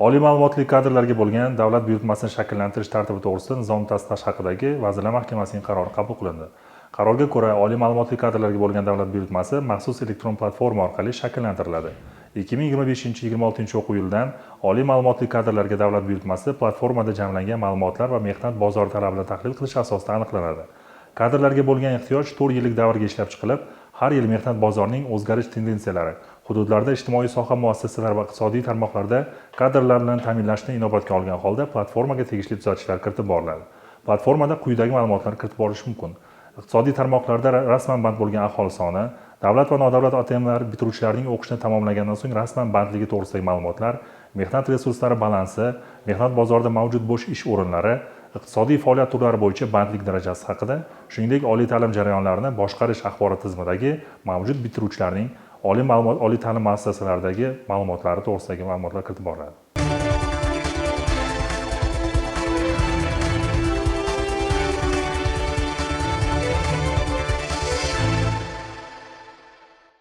Oliy ma'lumotli kadrlarga bo'lgan davlat buyurtmasini shakllantirish tartibi to'g'risida nizom tasdiqlash haqidagi Vazirlar Mahkamasining qarori qabul qilindi. Qarorga ko'ra, oliy ma'lumotli kadrlarga bo'lgan davlat buyurtmasi maxsus elektron platforma orqali shakllantiriladi. 2025-26 o'quv yilidan oliy ma'lumotli kadrlarga davlat buyurtmasi platformada jamlangan ma'lumotlar va mehnat bozori talabini tahlil qilish asosida aniqlanadi. Kadrlarga bo'lgan ehtiyoj 4 yillik davrga ishlab chiqilib, har yil mehnat bozorining o'zgarish tendensiyalari, hududlarda ijtimoiy soha muassasalari va iqtisodiy tarmoqlarda kadrlar bilan ta'minlashni inobatga olgan holda platformaga tegishli tuzatishlar kiritib boriladi. Platformada quyidagi ma'lumotlar kiritib borilishi mumkin. Iqtisodiy tarmoqlarda rasman band bo'lgan aholi soni, davlat va nodavlat OTMlar bitiruvchilarining o'qishni tamomlagandan so'ng rasman bandligi to'g'risidagi ma'lumotlar, mehnat resurslari balansi, mehnat bozorida mavjud bo'sh ish o'rinlari, iqtisodiy faoliyat turlari bo'yicha bandlik darajasi haqida, shuningdek oliy ta'lim jarayonlarini boshqarish axborot tizimidagi mavjud bitiruvchilarning oliy ta'lim muassasalaridagi ma'lumotlari to'g'risidagi ma'lumotlar kiritib boriladi.